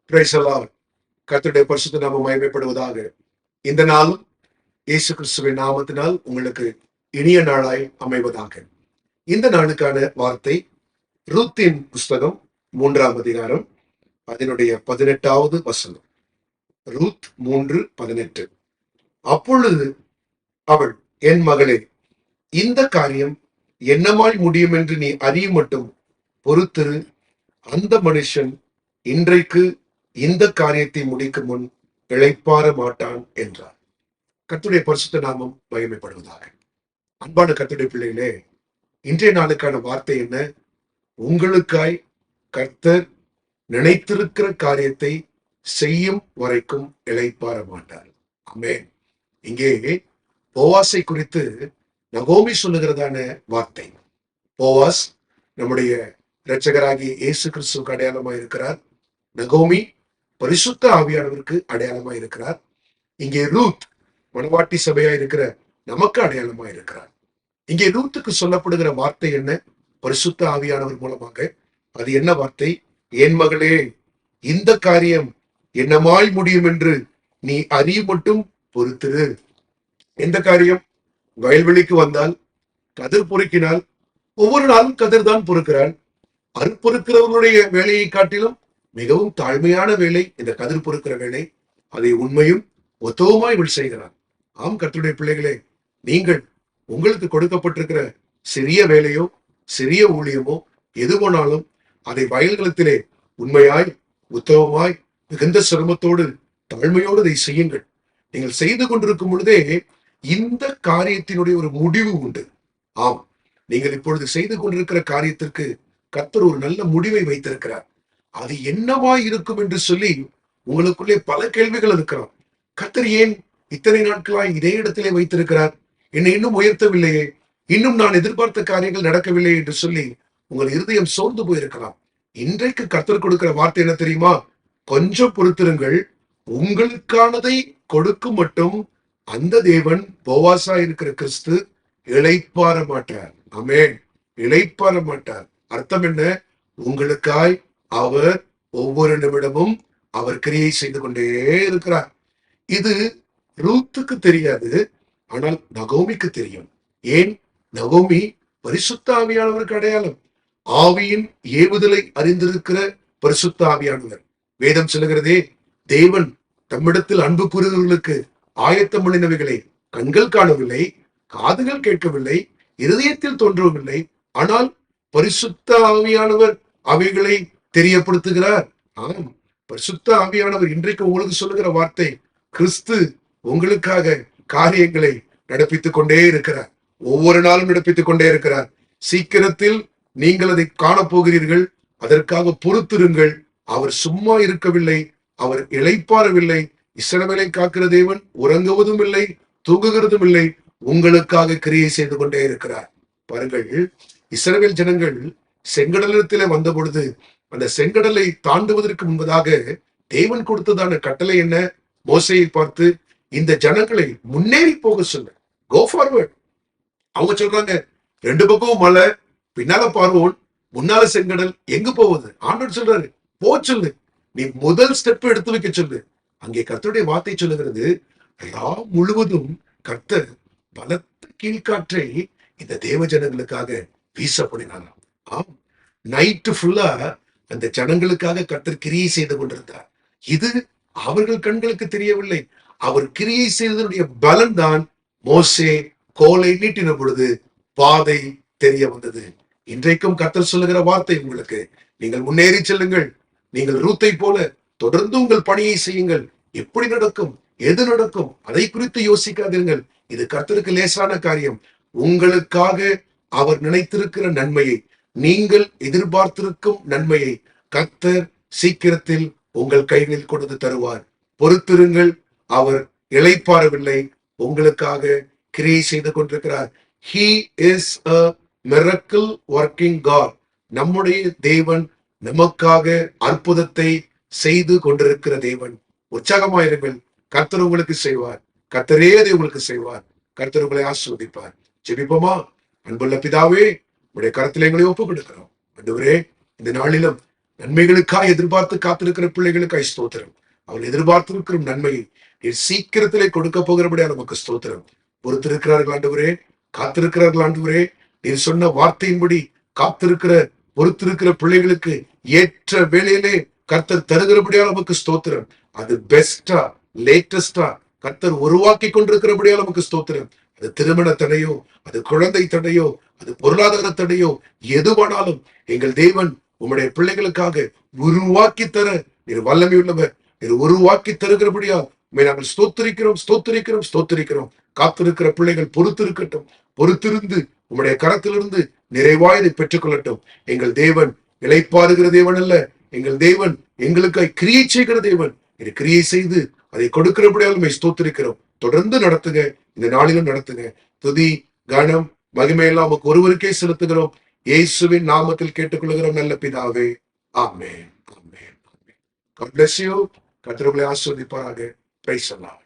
Praise the Lord. கர்த்தருடைய பரிசுத்த நாமம் மகிமைப்படுவதாக. இந்த நாளும் இயேசு கிறிஸ்துவின் நாமத்தினால் உங்களுக்கு இனிய நாளாய் அமைவதாக. இந்த நாளுக்கான வார்த்தை ரூத்தின் புஸ்தகம் 3ஆம் அதிகாரம் அதனுடைய 18வது வசனம். ரூத் 3:18. அப்பொழுது அவள், என் மகளே, இந்த காரியம் என்னமாய் முடியும் என்று நீ அறியும் மட்டும் பொறுத்திரு. அந்த மனுஷன் இன்றைக்கு இந்த காரியத்தை முடிக்கும் முன் இளைப்பாற மாட்டான் என்றார். கர்த்தருடைய பரிசுத்த நாமம் மகிமைப்படுவதாக. அன்பான கர்த்தருடைய பிள்ளைகளே, இன்றைய நாளுக்கான வார்த்தை என்ன? உங்களுக்காய் கர்த்தர் நினைத்திருக்கிற காரியத்தை செய்யும் வரைக்கும் இளைப்பாற மாட்டார். ஆமென். இங்கே போவாசை குறித்து நகோமி சொல்லுகிறதான வார்த்தை. போவாஸ் நம்முடைய இரட்சகராகிய இயேசு கிறிஸ்துவுக்கு அடையாளமாய் இருக்கிறார். நகோமி பரிசுத்த ஆவியானவருக்கு அடையாளமாய் இருக்கிறார். இங்கே ரூத் மணவாட்டி சபையா இருக்கிற நமக்கு அடையாளமாய் இருக்கிறார். இங்கே ரூத்துக்கு சொல்லப்படுகிற வார்த்தை என்ன? பரிசுத்த ஆவியானவர் மூலமாக. அது என்ன வார்த்தை? என் மகளே, இந்த காரியம் என்னமாய் முடியும் என்று நீ அறிய மட்டும் பொறுத்திரு. எந்த காரியம்? வயல்வெளிக்கு வந்தால், கதிர் பொறுக்கினால், ஒவ்வொரு நாளும் கதிர் தான் பொறுக்கிறாள். அறுப்பொறுக்கிறவர்களுடைய வேலையை காட்டிலும் மிகவும் தாழ்மையான வேலை இந்த கதிர் பொறுக்கிற வேலை. அதை உண்மையும் ஒத்தவுமாய் இவள் செய்கிறார். ஆம் கர்த்தருடைய பிள்ளைகளே, நீங்கள் உங்களுக்கு கொடுக்கப்பட்டிருக்கிற சிறிய வேலையோ சிறிய ஊழியமோ எது போனாலும் அதை வயல்களத்திலே உண்மையாய் உத்தவமாய் மிகுந்த சிரமத்தோடு தாழ்மையோடு அதை செய்யுங்கள். நீங்கள் செய்து கொண்டிருக்கும் பொழுதே இந்த காரியத்தினுடைய ஒரு முடிவு உண்டு. ஆம், நீங்கள் இப்பொழுது செய்து கொண்டிருக்கிற காரியத்திற்கு கர்த்தர் ஒரு நல்ல முடிவை வைத்திருக்கிறார். அது என்னவாய் இருக்கும் என்று சொல்லி உங்களுக்குள்ளே பல கேள்விகள் இருக்கலாம். கர்த்தர் ஏன் இத்தனை நாட்களாய் இதே இடத்திலே வைத்திருக்கிறார்? என்னை இன்னும் உயர்த்தவில்லையே, இன்னும் நான் எதிர்பார்த்த காரியங்கள் நடக்கவில்லை என்று சொல்லி உங்கள் இருதயம் சோர்ந்து போயிருக்கலாம். இன்றைக்கு கர்த்தர் கொடுக்கிற வார்த்தை என்ன தெரியுமா? கொஞ்சம் பொறுத்திருங்கள், உங்களுக்கானதை கொடுக்கும் மட்டும் அந்த தேவன் போவாசா இருக்கிற கிறிஸ்து இளைப்பாற மாட்டார். ஆமென். இளைப்பாற மாட்டார். அர்த்தம் என்ன? உங்களுக்காய் அவர் ஒவ்வொரு நிமிடமும் அவர் கிரியை செய்து கொண்டே இருக்கிறார். இது ரூத்துக்கு தெரியாது, ஆனால் நகோமிக்கு தெரியும். ஏன்? நகோமி பரிசுத்த ஆவியானவருக்கு அடையாளம். ஆவியின் ஏவுதலை அறிந்திருக்கிற பரிசுத்த ஆவியானவர். வேதம் சொல்லுகிறதே, தேவன் தம்மிடத்தில் அன்பு கூறுகிறவர்களுக்கு ஆயத்தம் பண்ணினவைகளை கண்கள் காணவில்லை, காதுகள் கேட்கவில்லை, இருதயத்தில் தோன்றவில்லை. ஆனால் பரிசுத்த ஆவியானவர் அவைகளை தெரியப்படுத்துகிறார். ஆம், பரிசுத்த ஆவியானவர் இன்றைக்கு உங்களுக்கு சொல்லுகிற வார்த்தை, கிறிஸ்து உங்களுக்காக காரியங்களை நடப்பித்துக் கொண்டே இருக்கிறார். ஒவ்வொரு நாளும் நடப்பித்துக் கொண்டே இருக்கிறார். சீக்கிரத்தில் நீங்கள் அதை காணப்போகிறீர்கள். அதற்காக பொறுத்திருங்கள். அவர் சும்மா இருக்கவில்லை, அவர் இளைப்பாறவில்லை. இஸ்ரவேலை காக்கிற தேவன் உறங்குவதும் இல்லை, தூங்குகிறதும் இல்லை. உங்களுக்காக கிரியை செய்து கொண்டே இருக்கிறார். பாருங்கள், இஸ்ரவேல் ஜனங்கள் செங்கடலத்திலே வந்த பொழுது அந்த செங்கடலை தாண்டுவதற்கு முன்பதாக தேவன் கொடுத்ததான கட்டளை என்ன? மோசையை பார்த்து, இந்த ஜனங்களை முன்னேறி போக சொல்லு, கோ ஃபார்வர்ட். அவங்க சொல்றாங்க, ரெண்டு பக்கமும் மலை, பின்னால பார்வோன், முன்னால செங்கடல், எங்க போவது? ஆண்டவர் சொல்றாரு, போ சொல்லு, நீ முதல் ஸ்டெப் எடுத்து வைக்க சொல்லு. அங்கே கர்த்தருடைய வார்த்தை சொல்லுகிறது, ரா முழுவதும் கர்த்தர் பலத்த கீழ்காற்றை இந்த தேவ ஜனங்களுக்காக வீசப்படினாராம். ஆம், நைட்டு ஃபுல்லா அந்த ஜனங்களுக்காக கர்த்தர் கிரியை செய்து கொண்டிருந்தார். இது அவர்கள் கண்களுக்கு தெரியவில்லை. அவர் கிரியை செய்ததனுடைய பலன் தான் மோசே கோலை நீட்டின பொழுது பாதை தெரிய வந்தது. இன்றைக்கும் கர்த்தர் சொல்லுகிற வார்த்தை உங்களுக்கு, நீங்கள் முன்னேறி செல்லுங்கள். நீங்கள் ரூத்தை போல தொடர்ந்து உங்கள் பணியை செய்யுங்கள். எப்படி நடக்கும், எது நடக்கும், அதை குறித்து யோசிக்காதீர்கள். இது கர்த்தருக்கு லேசான காரியம். உங்களுக்காக அவர் நினைத்திருக்கிற நன்மையை, நீங்கள் எதிர்பார்த்திருக்கும் நன்மையை கர்த்தர் சீக்கிரத்தில் உங்கள் கைகளில் கொடுத்து தருவார். பொறுத்திருங்கள். அவர் இளைப்பாறவில்லை, உங்களுக்காக கிரியை செய்து கொண்டிருக்கிறார். He is a miracle working God. நம்முடைய தேவன் நமக்காக அற்புதத்தை செய்து கொண்டிருக்கிற தேவன். உற்சாகமாயிருங்கள். கர்த்தர் உங்களுக்கு செய்வார். கர்த்தரே அதை உங்களுக்கு செய்வார். கர்த்தர் உங்களை ஆசீர்வதிப்பார். ஜெபிப்போமா? அன்புள்ள பிதாவே, உடைய கரத்தில் எங்களை ஒப்புக் கொடுக்கிறோம். ஆண்டவரே, இந்த நாளிலும் நன்மைகளுக்காக எதிர்பார்த்து காத்திருக்கிற பிள்ளைகளுக்காய் ஸ்தோத்திரம். அவர்கள் எதிர்பார்த்திருக்கிற நன்மையை நீர் சீக்கிரத்திலே கொடுக்க போகிறபடியா நமக்கு ஸ்தோத்திரம். பொறுத்திருக்கிறார்கள் ஆண்டவரே, காத்திருக்கிறார்கள் ஆண்டவரே. நீர் சொன்ன வார்த்தையின்படி காத்திருக்கிற பொறுத்திருக்கிற பிள்ளைகளுக்கு ஏற்ற வேளையிலே கர்த்தர் தருகிறபடியா நமக்கு ஸ்தோத்திரம். அது பெஸ்டா லேட்டஸ்டா கர்த்தர் உருவாக்கி கொண்டிருக்கிறபடியா நமக்கு ஸ்தோத்திரம். அது திருமண தடையோ, அது குழந்தை தடையோ, அது பொருளாதார தடையோ, எதுவானாலும் எங்கள் தேவன் உம்முடைய பிள்ளைகளுக்காக உருவாக்கி தர நீர் வல்லமை உள்ளவர். நீர் உருவாக்கி தருகிறபடியா நாங்கள் ஸ்தோத்திரிக்கிறோம், ஸ்தோத்திரிக்கிறோம், ஸ்தோத்திரிக்கிறோம். காத்திருக்கிற பிள்ளைகள் பொறுத்திருக்கட்டும். பொறுத்திருந்து உம்முடைய கரத்திலிருந்து நிறைவாய் இதை பெற்றுக் கொள்ளட்டும். எங்கள் தேவன் இளைப்பாறுகிற தேவன் அல்ல, எங்கள் தேவன் எங்களுக்காய் கிரியை செய்கிற தேவன். இது கிரியை செய்து அதை கொடுக்கிறபடியாலுமே ஸ்தோத்திரிக்கிறோம். தொடர்ந்து நடத்துங்க, இந்த நாளிலும் நடத்துங்க. துதி கனம் மகிமையெல்லாம் நமக்கு ஒருவருக்கே செலுத்துகிறோம். இயேசுவின் நாமத்தில் கேட்டுக்கொள்கிறோம் நல்ல பிதாவே, ஆமென், ஆமென், ஆமென். God bless you. கர்த்தர் உங்களை ஆசீர்வதிப்பாராக. Praise the Lord.